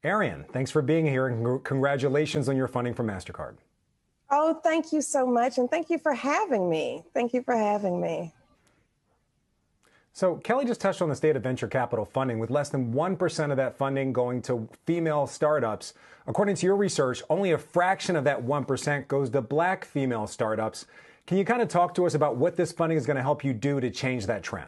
Arian, thanks for being here and congratulations on your funding from MasterCard. Oh, thank you so much. And thank you for having me. Thank you for having me. So Kelly just touched on the state of venture capital funding, with less than 1% of that funding going to female startups. According to your research, only a fraction of that 1% goes to black female startups. Can you kind of talk to us about what this funding is going to help you do to change that trend?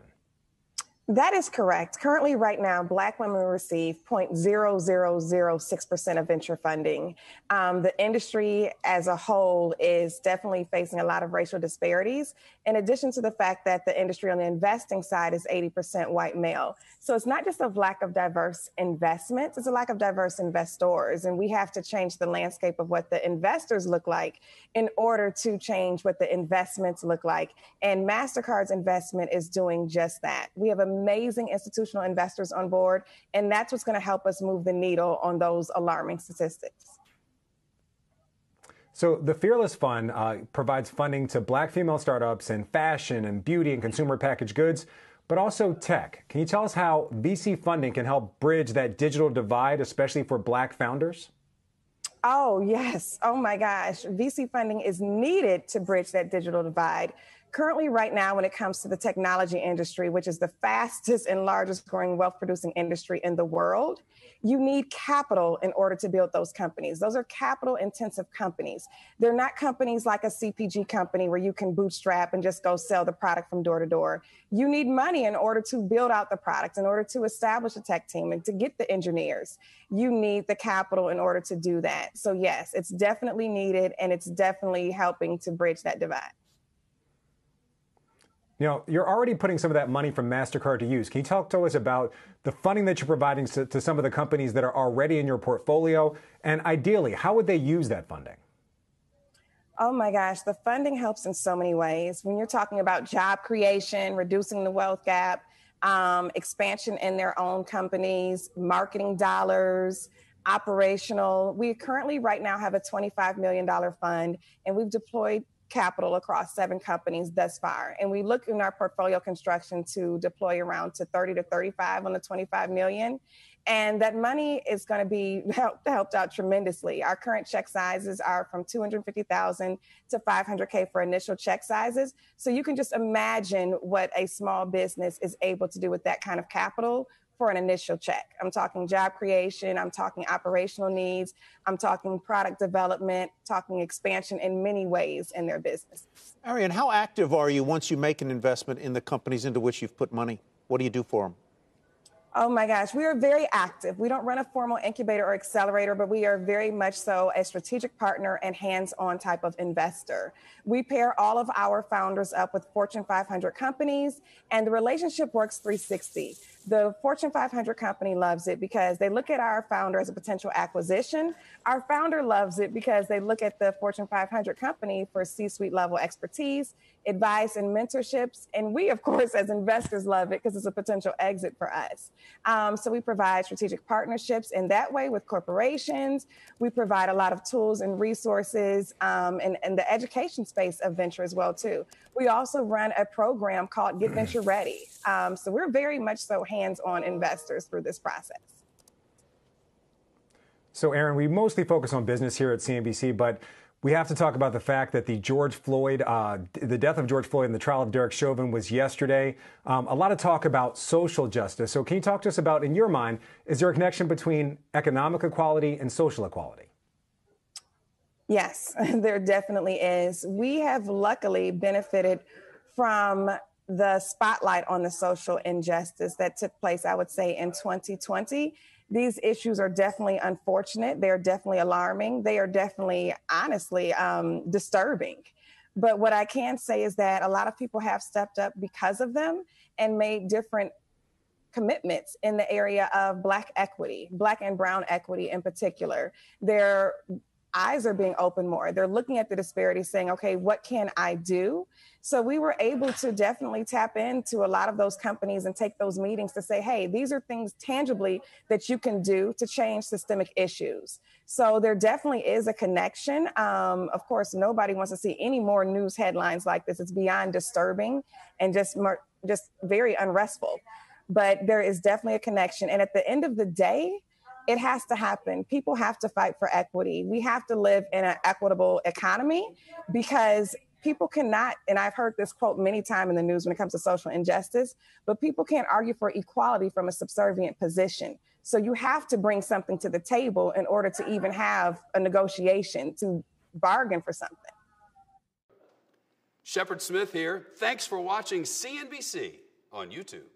That is correct. Currently, right now, Black women receive 0.0006% of venture funding. The industry as a whole is definitely facing a lot of racial disparities, in addition to the fact that the industry on the investing side is 80% white male. So it's not just a lack of diverse investments, it's a lack of diverse investors. And we have to change the landscape of what the investors look like in order to change what the investments look like. And MasterCard's investment is doing just that. We have amazing institutional investors on board, and that's what's going to help us move the needle on those alarming statistics. So the Fearless Fund provides funding to black female startups in fashion and beauty and consumer packaged goods, but also tech. Can you tell us how VC funding can help bridge that digital divide, especially for black founders? Oh, yes. Oh, my gosh. VC funding is needed to bridge that digital divide. Currently, right now, when it comes to the technology industry, which is the fastest and largest growing wealth producing industry in the world, you need capital in order to build those companies. Those are capital intensive companies. They're not companies like a CPG company where you can bootstrap and just go sell the product from door to door. You need money in order to build out the product, in order to establish a tech team and to get the engineers. You need the capital in order to do that. So yes, it's definitely needed, and it's definitely helping to bridge that divide. You know, you're already putting some of that money from MasterCard to use. Can you talk to us about the funding that you're providing to some of the companies that are already in your portfolio? And ideally, how would they use that funding? Oh my gosh, the funding helps in so many ways. When you're talking about job creation, reducing the wealth gap, expansion in their own companies, marketing dollars, operational. We currently right now have a $25 million fund, and we've deployed capital across 7 companies thus far. And we look in our portfolio construction to deploy around to 30 to 35 on the 25 million. And that money is going to be helped out tremendously. Our current check sizes are from $250,000 to $500K for initial check sizes. So you can just imagine what a small business is able to do with that kind of capital for an initial check. I'm talking job creation, I'm talking operational needs, I'm talking product development, talking expansion in many ways in their business. Arian, how active are you once you make an investment in the companies into which you've put money? What do you do for them? Oh my gosh, we are very active. We don't run a formal incubator or accelerator, but we are very much so a strategic partner and hands-on type of investor. We pair all of our founders up with Fortune 500 companies, and the relationship works 360. The Fortune 500 company loves it because they look at our founder as a potential acquisition. Our founder loves it because they look at the Fortune 500 company for C-suite level expertise, advice, and mentorships. And we, of course, as investors love it because it's a potential exit for us. So we provide strategic partnerships in that way with corporations. We provide a lot of tools and resources and the education space of venture as well, too. We also run a program called Get Venture Ready. So we're very much so hands-on investors through this process. So, Aaron, we mostly focus on business here at CNBC, but we have to talk about the fact that the death of George Floyd and the trial of Derek Chauvin was yesterday. A lot of talk about social justice. So can you talk to us about, in your mind, is there a connection between economic equality and social equality? Yes, there definitely is. We have luckily benefited from the spotlight on the social injustice that took place, I would say, in 2020. These issues are definitely unfortunate. They're definitely alarming. They are definitely, honestly, disturbing. But what I can say is that a lot of people have stepped up because of them and made different commitments in the area of Black equity, Black and brown equity in particular. Their eyes are being opened more. They're looking at the disparities saying, okay, what can I do? So we were able to definitely tap into a lot of those companies and take those meetings to say, hey, these are things tangibly that you can do to change systemic issues. So there definitely is a connection. Of course, nobody wants to see any more news headlines like this. It's beyond disturbing and just very unrestful. But there is definitely a connection. And at the end of the day, it has to happen. People have to fight for equity. We have to live in an equitable economy because people cannot, and I've heard this quote many times in the news when it comes to social injustice, but people can't argue for equality from a subservient position. So you have to bring something to the table in order to even have a negotiation, to bargain for something. Shepard Smith here. Thanks for watching CNBC on YouTube.